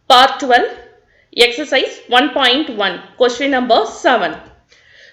Part 12, Exercise 1.1, Question number 7.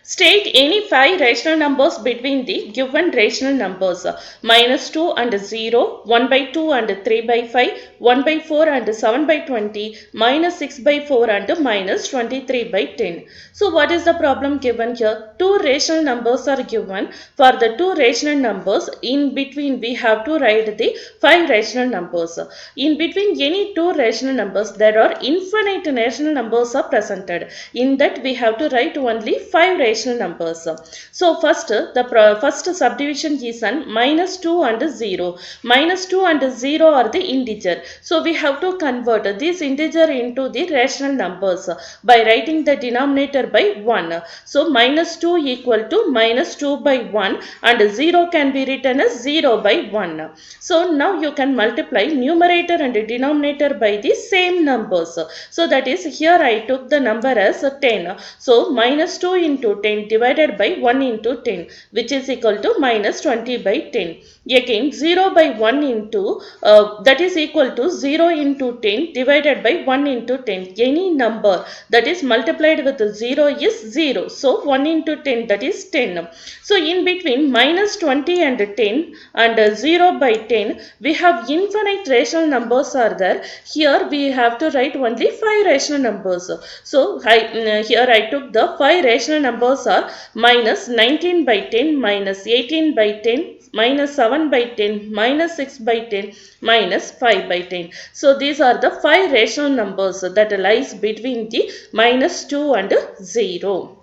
State any 5 rational numbers between the given rational numbers minus 2 and 0, 1 by 2 and 3 by 5, 1 by 4 and 7 by 20, minus 6 by 4 and minus 23 by 10. So what is the problem given here? Two rational numbers are given. For the two rational numbers, in between we have to write the 5 rational numbers. In between any two rational numbers, there are infinite rational numbers are presented. In that we have to write only 5 rational numbers. So first first subdivision is an minus 2 and 0. Minus 2 and 0 are the integer. So we have to convert this integer into the rational numbers by writing the denominator by 1. So minus 2 equal to minus 2 by 1 and 0 can be written as 0 by 1. So now you can multiply numerator and denominator by the same numbers. So that is, here I took the number as 10. So minus 2 into 10 divided by 1 into 10, which is equal to minus 20 by 10. Again 0 by 1 into that is equal to 0 into 10 divided by 1 into 10. Any number that is multiplied with 0 is 0. So 1 into 10, that is 10. So in between minus 20 and 10 and 0 by 10, we have infinite rational numbers are there. Here we have to write only 5 rational numbers. So here I took the 5 rational numbers are minus 19 by 10, minus 18 by 10, minus 7 by 10, minus 6 by 10, minus 5 by 10. So these are the 5 rational numbers that lies between the minus 2 and 0.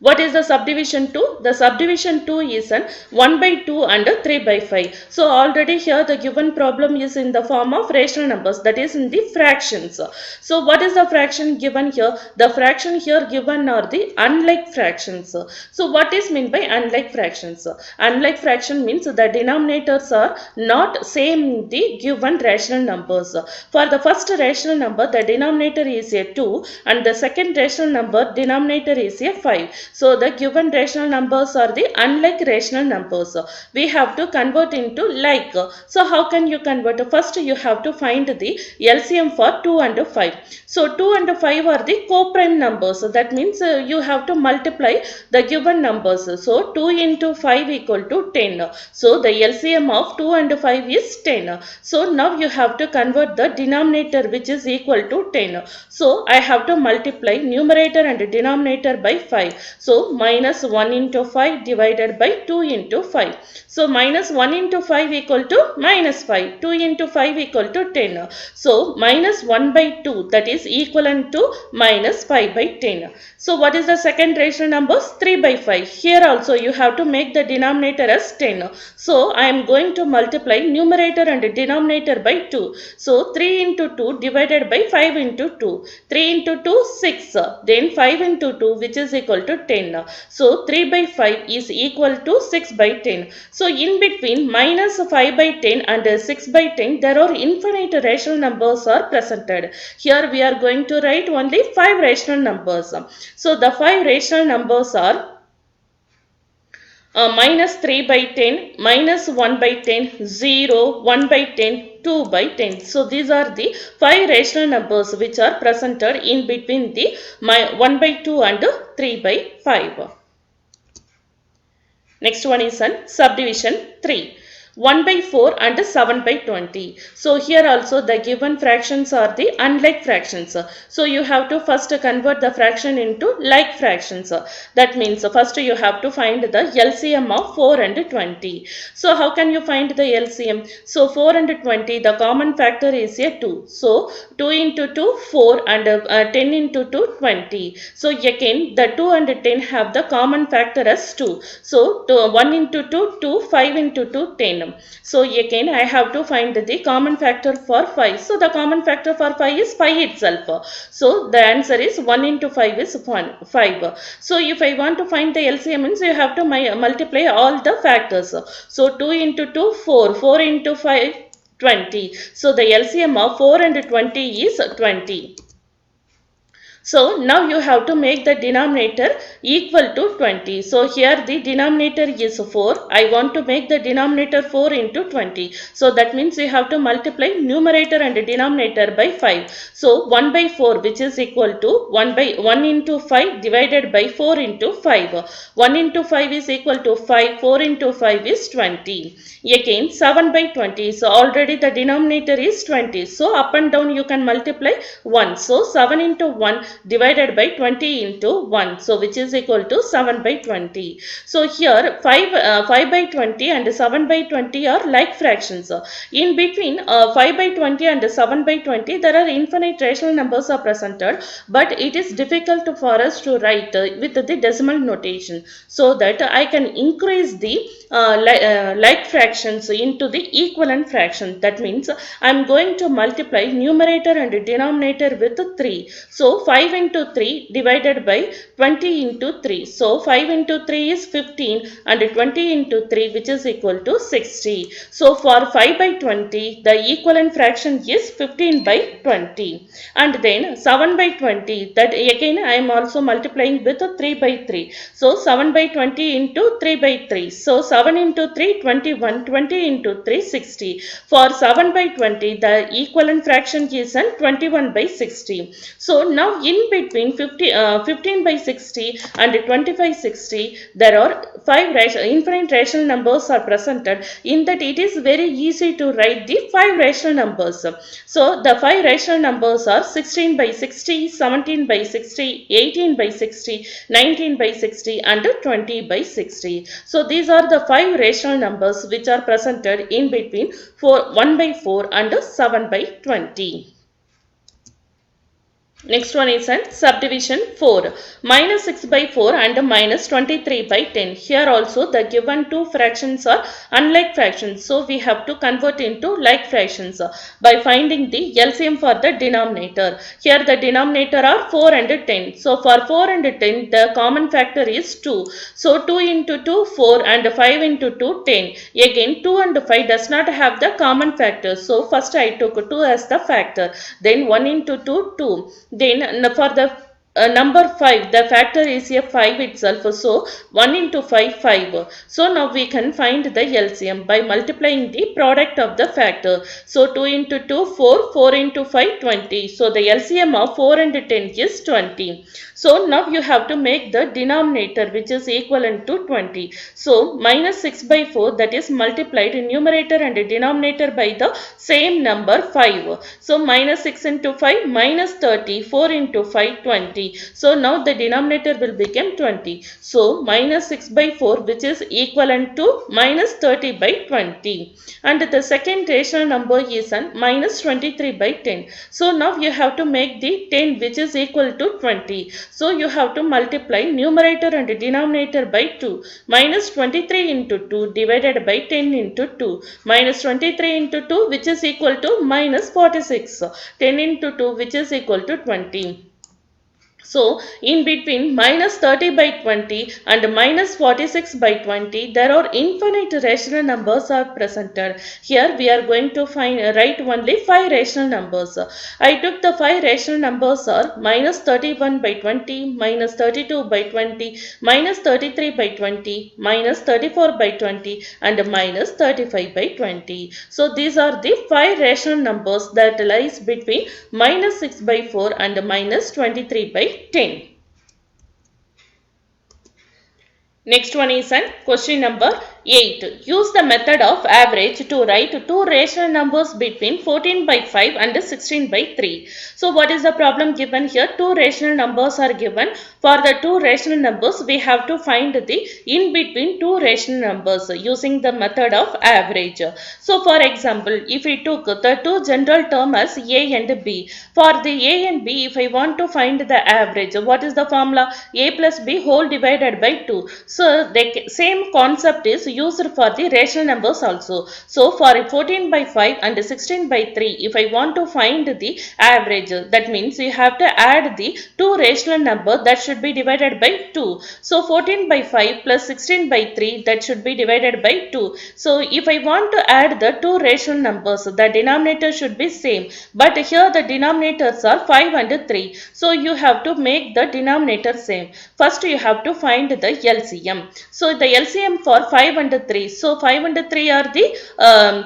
What is the subdivision 2? The subdivision 2 is an 1 by 2 and 3 by 5. So already here the given problem is in the form of rational numbers, that is in the fractions. So what is the fraction given here? The fraction here given are the unlike fractions. So what is meant by unlike fractions? Unlike fraction means the denominators are not same in the given rational numbers. For the first rational number, the denominator is a 2 and the second rational number denominator is a 5. So the given rational numbers are the unlike rational numbers. We have to convert into like. So how can you convert? First you have to find the LCM for 2 and 5. So 2 and 5 are the co-prime numbers. That means you have to multiply the given numbers. So 2 into 5 equal to 10. So the LCM of 2 and 5 is 10. So now you have to convert the denominator, which is equal to 10. So I have to multiply numerator and denominator by 5. So minus 1 into 5 divided by 2 into 5. So minus 1 into 5 equal to minus 5. 2 into 5 equal to 10. So minus 1 by 2, that is equivalent to minus 5 by 10. So what is the second rational numbers? 3 by 5. Here also you have to make the denominator as 10. So I am going to multiply numerator and denominator by 2. So 3 into 2 divided by 5 into 2. 3 into 2, 6. Then 5 into 2, which is equal to 10. So 3 by 5 is equal to 6 by 10. So in between minus 5 by 10 and 6 by 10, there are infinite rational numbers are presented. Here we are going to write only 5 rational numbers. So the 5 rational numbers are minus 3 by 10, minus 1 by 10, 0, 1 by 10, 2 by 10. So these are the 5 rational numbers which are presented in between the 1 by 2 and 3 by 5. Next one is an subdivision 3. 1 by 4 and 7 by 20. So here also the given fractions are the unlike fractions. So you have to first convert the fraction into like fractions. That means first you have to find the LCM of 4 and 20. So how can you find the LCM? So 4 and 20, the common factor is a 2. So 2 into 2, 4 and 10 into 2, 20. So again the 2 and 10 have the common factor as 2. So 1 into 2, 2, 5 into 2, 10. So again I have to find the common factor for 5. So the common factor for 5 is 5 itself. So the answer is 1 into 5 is 5. So if I want to find the LCM means you have to multiply all the factors. So 2 into 2, 4. 4 into 5, 20. So the LCM of 4 and 20 is 20. So now you have to make the denominator equal to 20. So here the denominator is 4. I want to make the denominator 4 into 20. So that means you have to multiply numerator and denominator by 5. So 1 by 4, which is equal to 1 into 5 divided by 4 into 5. 1 into 5 is equal to 5. 4 into 5 is 20. Again 7 by 20. So already the denominator is 20. So up and down you can multiply 1. So 7 into 1 divided by 20 into 1. So which is equal to 7 by 20. So here 5 by 20 and 7 by 20 are like fractions. In between 5 by 20 and 7 by 20 there are infinite rational numbers are presented, but it is difficult for us to write with the decimal notation, so that I can increase the like fractions into the equivalent fraction. That means I am going to multiply numerator and denominator with 3. So 5 into 3 divided by 20 into 3. So 5 into 3 is 15 and 20 into 3, which is equal to 60. So for 5 by 20 the equivalent fraction is 15 by 20. And then 7 by 20, that again I am also multiplying with 3 by 3. So 7 by 20 into 3 by 3. So 7 into 3 21, 20 into 3 60. For 7 by 20 the equivalent fraction is 21 by 60. So now in between 15 by 60 and 25 60 there are 5 infinite rational numbers are presented. In that it is very easy to write the 5 rational numbers. So the 5 rational numbers are 16 by 60, 17 by 60, 18 by 60, 19 by 60 and 20 by 60. So these are the 5 rational numbers which are presented in between 1 by 4 and 7 by 20. Next one is subdivision 4. Minus 6 by 4 and minus 23 by 10. Here also the given two fractions are unlike fractions. So we have to convert into like fractions by finding the LCM for the denominator. Here the denominator are 4 and 10. So for 4 and 10 the common factor is 2. So 2 into 2 4 and 5 into 2 10. Again 2 and 5 does not have the common factor. So first I took 2 as the factor. Then 1 into 2 2. Then for the number 5, the factor is a 5 itself. So 1 into 5, 5. So now we can find the LCM by multiplying the product of the factor. So 2 into 2, 4, 4 into 5, 20. So the LCM of 4 and 10 is 20. So now you have to make the denominator which is equivalent to 20. So minus 6 by 4, that is multiplied in numerator and denominator by the same number 5. So minus 6 into 5 minus 30, 4 into 5 20. So now the denominator will become 20. So minus 6 by 4, which is equivalent to minus 30 by 20. And the second rational number is minus 23 by 10. So now you have to make the 10 which is equal to 20. So you have to multiply numerator and denominator by 2. Minus 23 into 2 divided by 10 into 2. Minus 23 into 2, which is equal to minus 46. 10 into 2, which is equal to 20. So, in between minus 30 by 20 and minus 46 by 20, there are infinite rational numbers are presented. Here we are going to write only 5 rational numbers. I took the 5 rational numbers are minus 31 by 20, minus 32 by 20, minus 33 by 20, minus 34 by 20 and minus 35 by 20. So, these are the 5 rational numbers that lies between minus 6 by 4 and minus 23 by 10. Next one is question number 8. Use the method of average to write two rational numbers between 14 by 5 and 16 by 3. So what is the problem given here? Two rational numbers are given. For the two rational numbers, we have to find the in between two rational numbers using the method of average. So for example, if we took the two general terms as A and B. For the A and B, if I want to find the average, what is the formula? A plus B whole divided by 2. So the same concept is used for the rational numbers also. So for 14 by 5 and 16 by 3, if I want to find the average, that means you have to add the two rational number that should be divided by 2. So 14 by 5 plus 16 by 3, that should be divided by 2. So if I want to add the two rational numbers, the denominator should be same. But here the denominators are 5 and 3. So you have to make the denominator same. First you have to find the LCM. So the LCM for 5 and 3. So 5 and 3 are the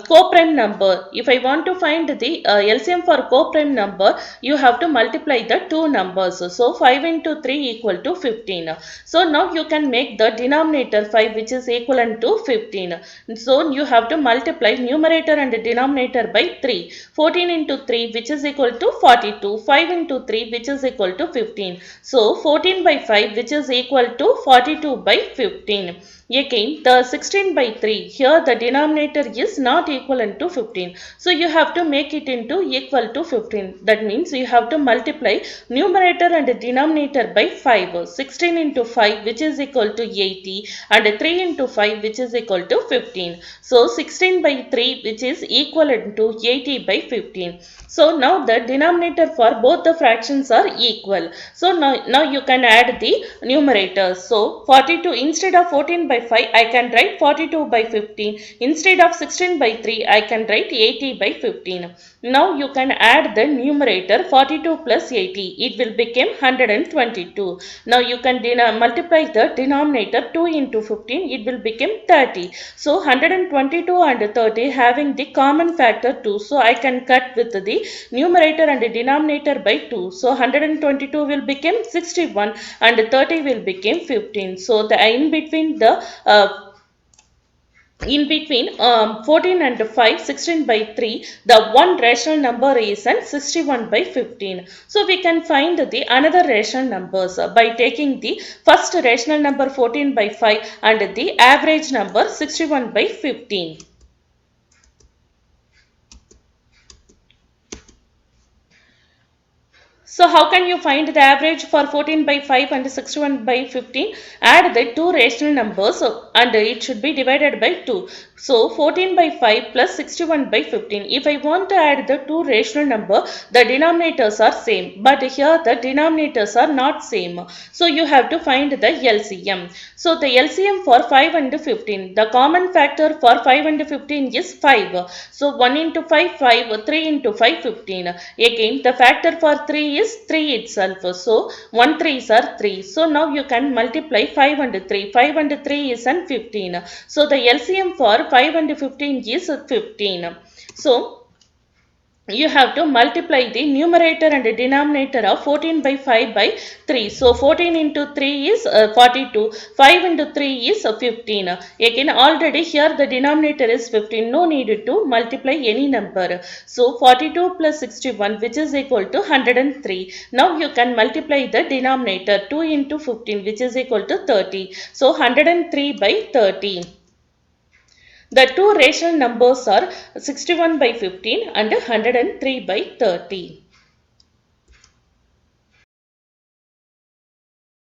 co-prime number. If I want to find the LCM for co-prime number, you have to multiply the two numbers. So 5 into 3 equal to 15. So now you can make the denominator 5, which is equivalent to 15. So you have to multiply numerator and denominator by 3. 14 into 3, which is equal to 42. 5 into 3, which is equal to 15. So 14 by 5, which is equal to 42 by 15. Again, the 16 by 3, here the denominator is not equivalent to 15. So you have to make it into equal to 15. That means you have to multiply numerator and denominator by 5. 16 into 5, which is equal to 80, and 3 into 5, which is equal to 15. So 16 by 3, which is equivalent to 80 by 15. So now the denominator for both the fractions are equal. So now you can add the numerators. So 42, instead of 14 by 5, I can write 42 by 15. Instead of 16 by 3, I can write 80 by 15. Now you can add the numerator 42 plus 80. It will become 122. Now you can multiply the denominator 2 into 15. It will become 30. So 122 and 30 having the common factor 2. So I can cut with the numerator and denominator by 2. So 122 will become 61 and 30 will become 15. So the in between 14 and 5, 16 by 3, the one rational number is 61 by 15. So we can find the another rational numbers by taking the first rational number 14 by 5 and the average number 61 by 15. So how can you find the average for 14 by 5 and 61 by 15? Add the two rational numbers and it should be divided by 2. So 14 by 5 plus 61 by 15. If I want to add the two rational number, the denominators are same. But here the denominators are not same. So you have to find the LCM. So the LCM for 5 and 15. The common factor for 5 and 15 is 5. So 1 into 5, 5. 3 into 5, 15. Again, the factor for 3 is 3 itself. So 1 3s are 3. So now you can multiply 5 and 3. 5 and 3 is 15. So the LCM for 5 and 15 is 15. So you have to multiply the numerator and denominator of 14 by 5 by 3. So 14 into 3 is 42. 5 into 3 is 15. Again, already here the denominator is 15. No need to multiply any number. So 42 plus 61, which is equal to 103. Now you can multiply the denominator 2 into 15, which is equal to 30. So 103 by 30. The two rational numbers are 61 by 15 and 103 by 30.